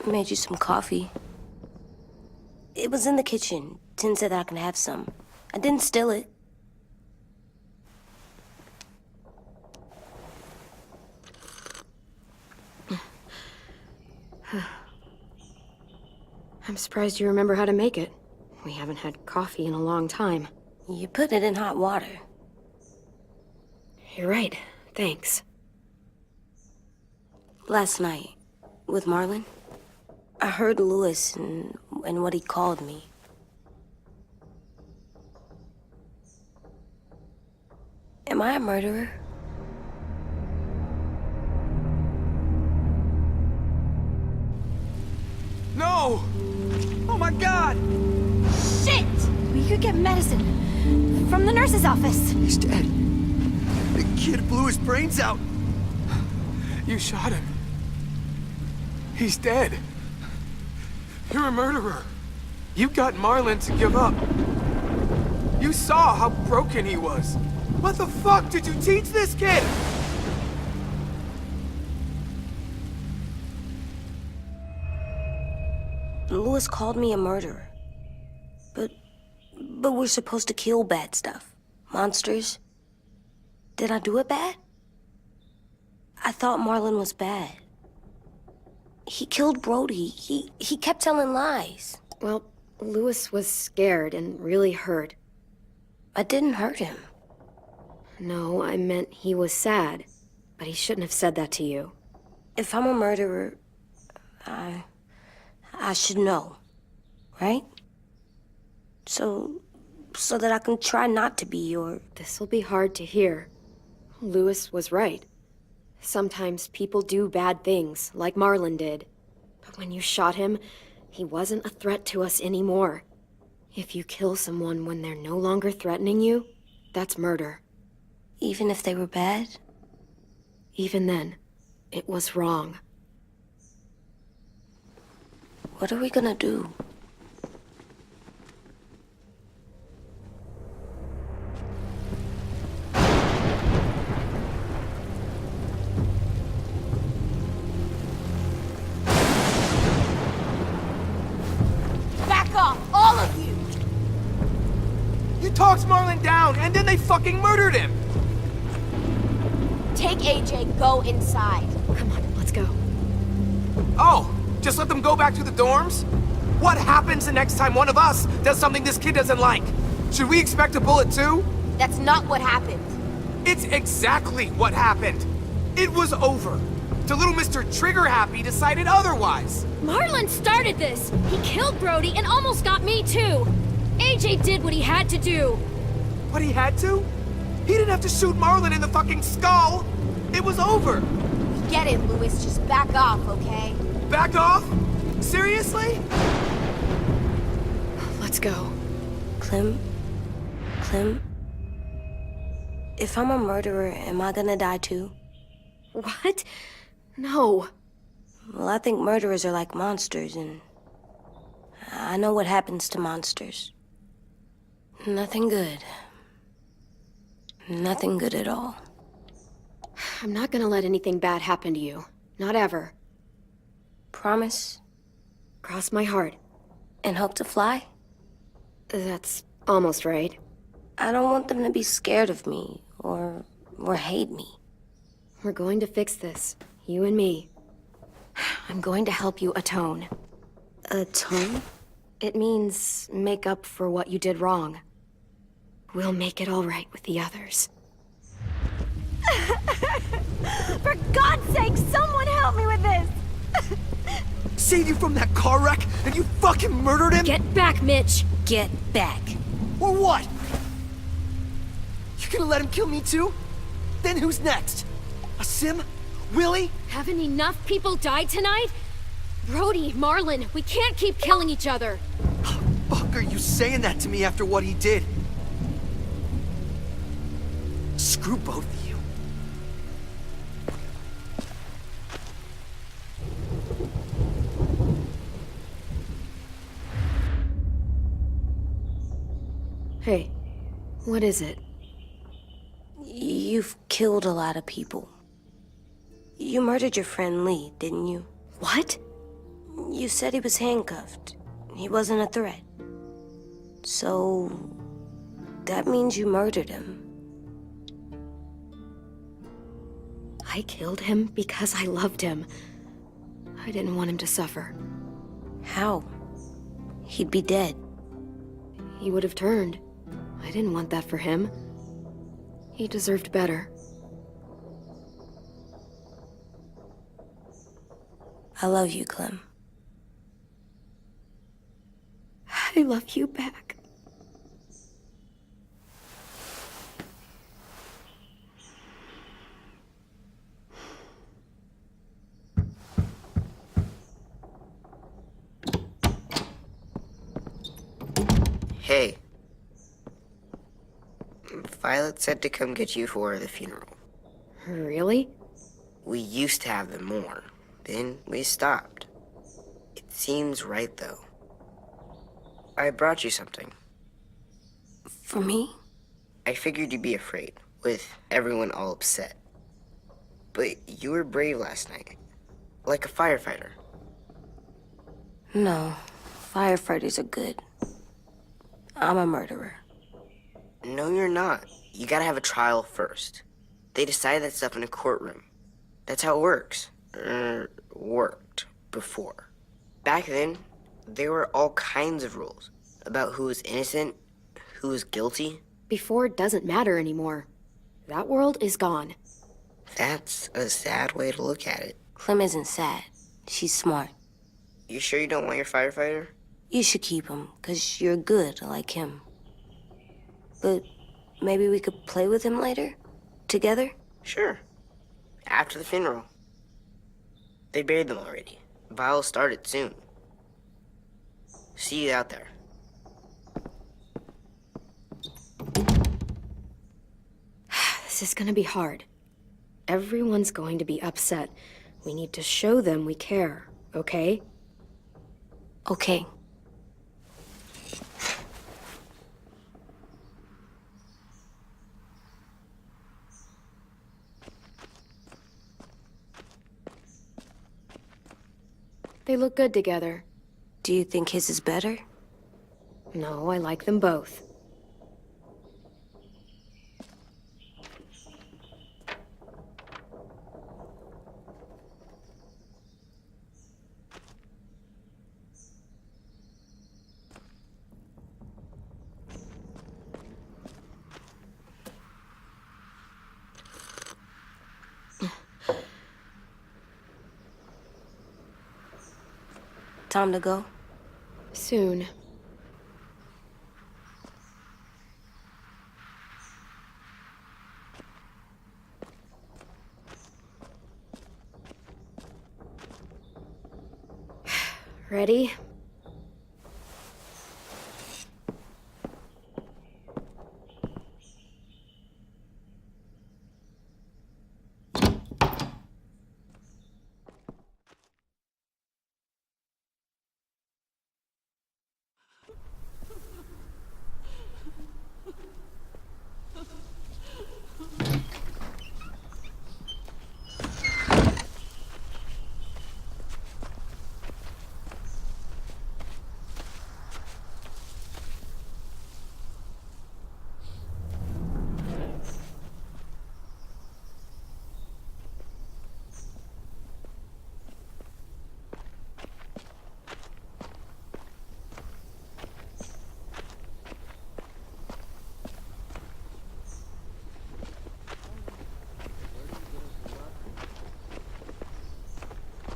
Made you some coffee. It was in the kitchen. Tin said that I can have some. I didn't steal it. I'm surprised you remember how to make it. We haven't had coffee in a long time. You put it in hot water. You're right. Thanks. Last night, with Marlon, I heard Louis and what he called me. Am I a murderer? No! Oh my God! Shit! We could get medicine from the nurse's office. He's dead. The kid blew his brains out. You shot him. He's dead. You're a murderer. You got Marlon to give up. You saw how broken he was. What the fuck did you teach this kid? Louis called me a murderer. But we're supposed to kill bad stuff. Monsters. Did I do it bad? I thought Marlon was bad. He killed Brody. He kept telling lies. Well, Louis was scared and really hurt. I didn't hurt him. No, I meant he was sad. But he shouldn't have said that to you. If I'm a murderer, I should know, right? So that I can try not to be, or... This'll be hard to hear. Louis was right. Sometimes people do bad things, like Marlon did. But when you shot him, he wasn't a threat to us anymore. If you kill someone when they're no longer threatening you, that's murder. Even if they were bad? Even then, it was wrong. What are we gonna do? Back off, all of you! You talked Marlon down, and then they fucking murdered him! Take AJ, go inside. Come on, let's go. Oh, just let them go back to the dorms? What happens the next time one of us does something this kid doesn't like? Should we expect a bullet too? That's not what happened. It's exactly what happened. It was over. Till little Mr. Trigger Happy decided otherwise. Marlon started this! He killed Brody and almost got me too! AJ did what he had to do! What he had to? He didn't have to shoot Marlon in the fucking skull! It was over! Get it, Louis. Just back off, okay? Back off? Seriously? Let's go. Clem? If I'm a murderer, am I gonna die too? What? No. Well, I think murderers are like monsters, and I know what happens to monsters. Nothing good. Nothing good at all. I'm not gonna let anything bad happen to you. Not ever. Promise? Cross my heart. And hope to fly? That's almost right. I don't want them to be scared of me, or hate me. We're going to fix this. You and me. I'm going to help you atone. Atone? It means make up for what you did wrong. We'll make it all right with the others. For God's sake, someone help me with this! Saved you from that car wreck, and you fucking murdered him? Get back, Mitch! Get back. Or what? You gonna let him kill me too? Then who's next? A Sim? Willie? Haven't enough people died tonight? Brody, Marlon, we can't keep killing each other. Fuck are you saying that to me after what he did? Screw both of you. Hey, what is it? You've killed a lot of people. You murdered your friend Lee, didn't you? What? You said he was handcuffed. He wasn't a threat. So, that means you murdered him. I killed him because I loved him. I didn't want him to suffer. How? He'd be dead. He would have turned. I didn't want that for him. He deserved better. I love you, Clem. I love you back. Hey. Violet said to come get you for the funeral. Really? We used to have them more. Then we stopped. It seems right, though. I brought you something. For me? I figured you'd be afraid, with everyone all upset. But you were brave last night. Like a firefighter. No. Firefighters are good. I'm a murderer. No, you're not. You gotta have a trial first. They decide that stuff in a courtroom. That's how it works. Worked before. Back then, there were all kinds of rules about who was innocent, who was guilty. Before doesn't matter anymore. That world is gone. That's a sad way to look at it. Clem isn't sad. She's smart. You sure you don't want your firefighter? You should keep him, 'cause you're good like him. But maybe we could play with him later? Together? Sure. After the funeral. They buried them already. Vile'll start it soon. See you out there. This is gonna be hard. Everyone's going to be upset. We need to show them we care, okay? Okay. They look good together. Do you think his is better? No, I like them both. Time to go? Soon. Ready?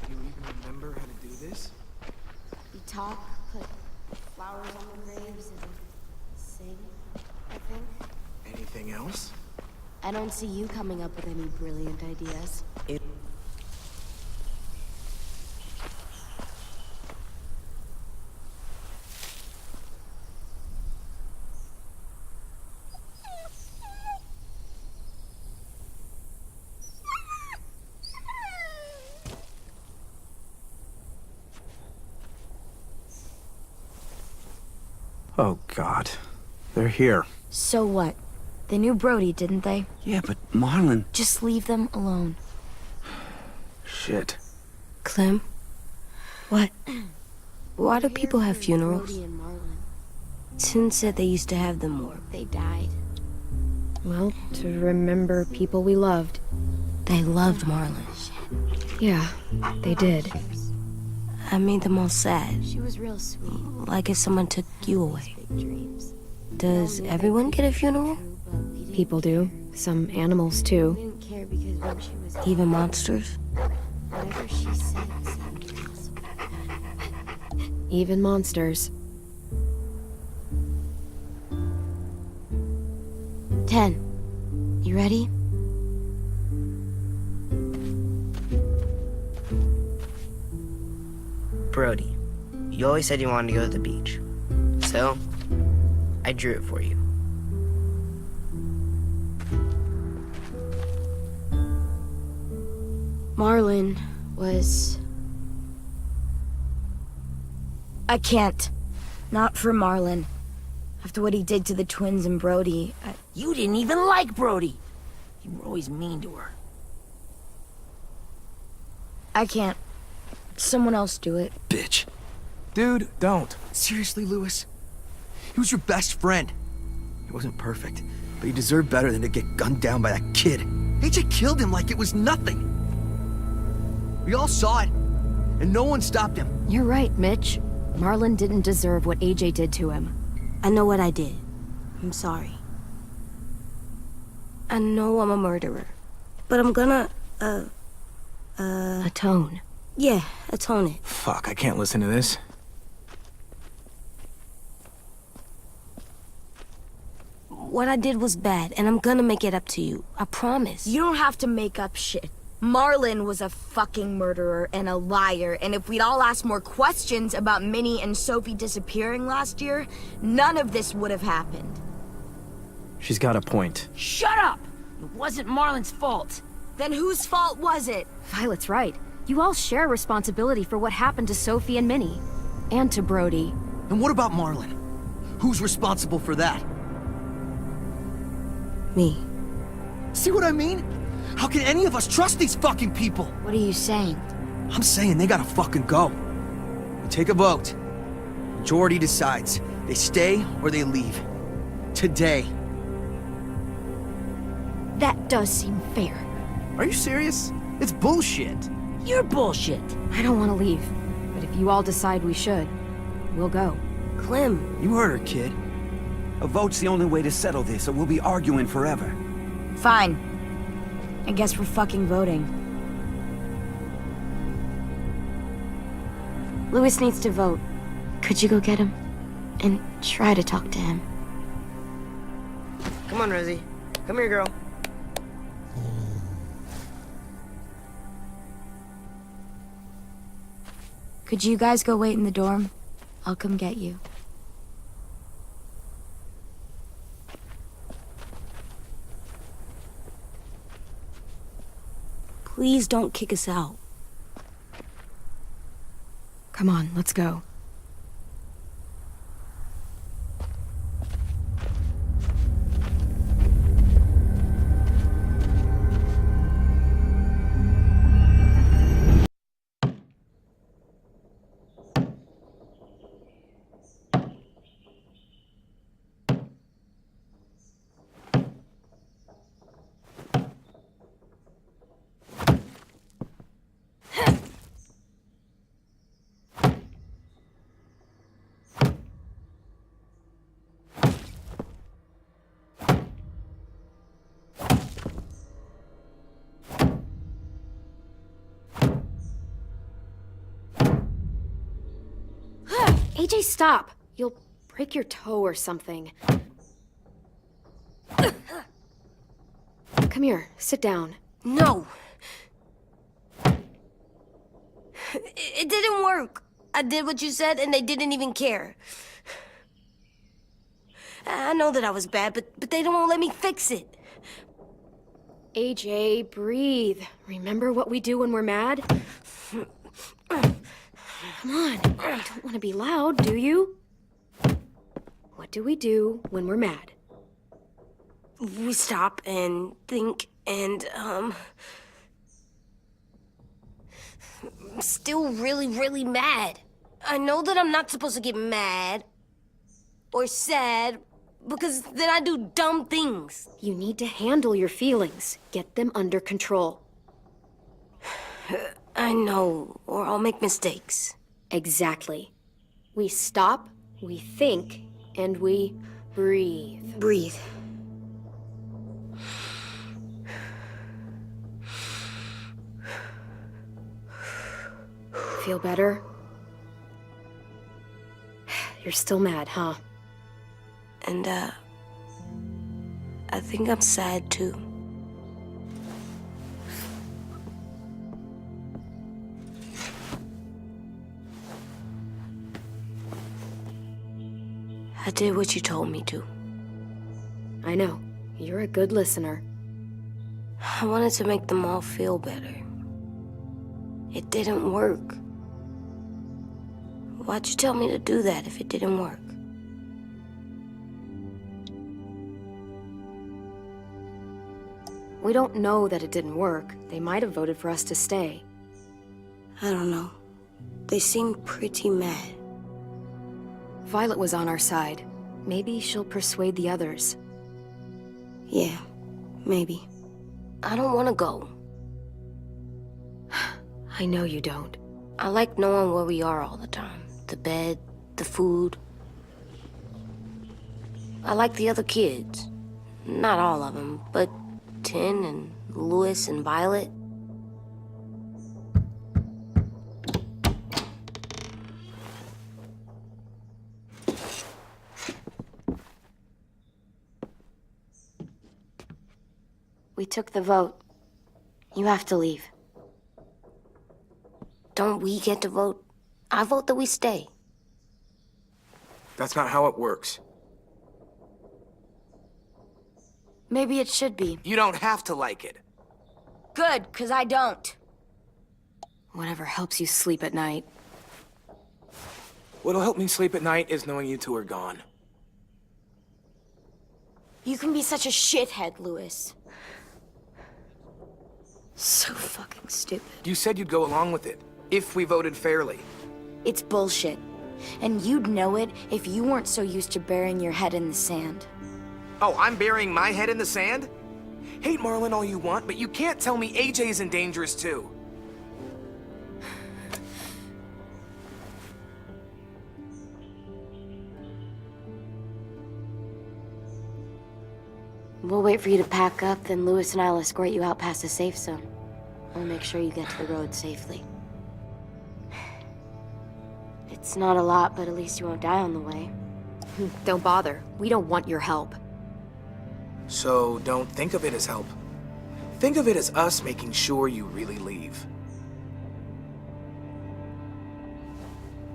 You even remember how to do this? We talk, put flowers on the graves, and sing, I think. Anything else? I don't see you coming up with any brilliant ideas. Oh, God. They're here. So what? They knew Brody, didn't they? Yeah, but Marlon... Just leave them alone. Shit. Clem, What? Why do people have funerals? Brody and Marlon, Tin said they used to have them more. they died. Well, to remember people we loved. They loved Marlon. Yeah, they did. I made them all sad. She was real sweet. Like if someone took you away. Big dreams. Does everyone get a funeral? People do. Some animals, too. We didn't care because when she was Even monsters? whatever she said seemed possible. Even monsters. 10. You ready? Brody, you always said you wanted to go to the beach. So, I drew it for you. Marlon was... I can't. Not for Marlon. After what he did to the twins and Brody, You didn't even like Brody. You were always mean to her. I can't. Someone else do it. Bitch. Dude, don't. Seriously, Lewis? He was your best friend. He wasn't perfect, but he deserved better than to get gunned down by that kid. AJ killed him like it was nothing. We all saw it, and no one stopped him. You're right, Mitch. Marlon didn't deserve what AJ did to him. I know what I did. I'm sorry. I know I'm a murderer. But I'm gonna, Atone. yeah, atone it. Fuck, I can't listen to this. What I did was bad, and I'm gonna make it up to you. I promise. You don't have to make up shit. Marlon was a fucking murderer and a liar, and if we'd all asked more questions about Minnie and Sophie disappearing last year, none of this would have happened. She's got a point. Shut up! It wasn't Marlon's fault. Then whose fault was it? Violet's right. You all share responsibility for what happened to Sophie and Minnie. And to Brody. And what about Marlon? Who's responsible for that? Me. See what I mean? How can any of us trust these fucking people? What are you saying? I'm saying they gotta fucking go. We take a vote. Majority decides. They stay or they leave. Today. That does seem fair. Are you serious? It's bullshit. You're bullshit. I don't want to leave. But if you all decide we should, we'll go. Clem, You heard her, kid. A vote's the only way to settle this, or we'll be arguing forever. Fine. I guess we're fucking voting. Lewis needs to vote. Could you go get him? And try to talk to him. Come on, Rosie. Come here, girl. Could you guys go wait in the dorm? I'll come get you. Please don't kick us out. Come on, let's go. AJ, stop! You'll break your toe or something. Come here, sit down. No! It didn't work. I did what you said, and they didn't even care. I know that I was bad, but they don't let me fix it. AJ, breathe. Remember what we do when we're mad? Come on, you don't want to be loud, do you? What do we do when we're mad? We stop and think and, I'm still really, really mad. I know that I'm not supposed to get mad or sad because then I do dumb things. You need to handle your feelings. Get them under control. I know, or I'll make mistakes. Exactly. We stop, we think, and we breathe. Breathe. Feel better? You're still mad, huh? And, I think I'm sad too. I did what you told me to. I know. You're a good listener. I wanted to make them all feel better. It didn't work. Why'd you tell me to do that if it didn't work? We don't know that it didn't work. They might have voted for us to stay. I don't know. They seemed pretty mad. Violet was on our side. Maybe she'll persuade the others. Yeah, maybe. I don't want to go. I know you don't. I like knowing where we are all the time. The bed, the food. I like the other kids. Not all of them, but Tin and Louis and Violet. We took the vote. You have to leave. Don't we get to vote? I vote that we stay. That's not how it works. Maybe it should be. You don't have to like it. Good, 'cause I don't. Whatever helps you sleep at night. What'll help me sleep at night is knowing you two are gone. You can be such a shithead, Louis. So fucking stupid. You said you'd go along with it, if we voted fairly. It's bullshit. And you'd know it if you weren't so used to burying your head in the sand. Oh, I'm burying my head in the sand? Hate Marlon all you want, but you can't tell me AJ's in dangerous too. We'll wait for you to pack up, then Louis and I'll escort you out past the safe zone. We'll make sure you get to the road safely. It's not a lot, but at least you won't die on the way. Don't bother. We don't want your help. So don't think of it as help. Think of it as us making sure you really leave.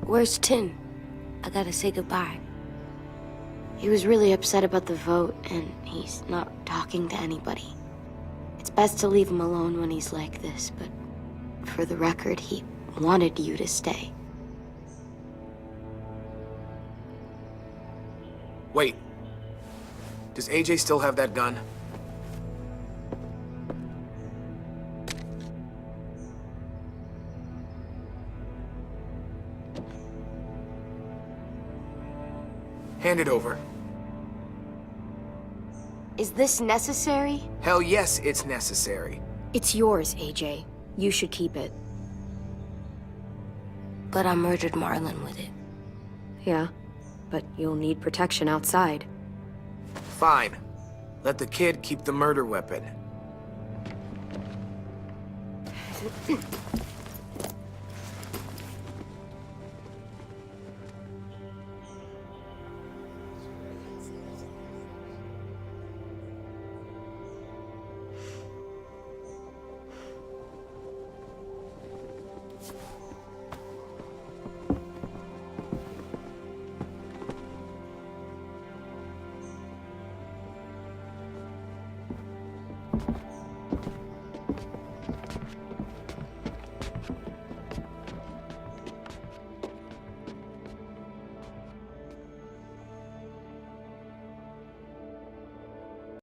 Where's Tin? I gotta say goodbye. He was really upset about the vote, and he's not talking to anybody. It's best to leave him alone when he's like this, but for the record, he wanted you to stay. Wait. Does AJ still have that gun? Hand it over. Is this necessary? Hell yes, it's necessary. It's yours, AJ. You should keep it. But I murdered Marlon with it. Yeah, but you'll need protection outside. Fine. Let the kid keep the murder weapon.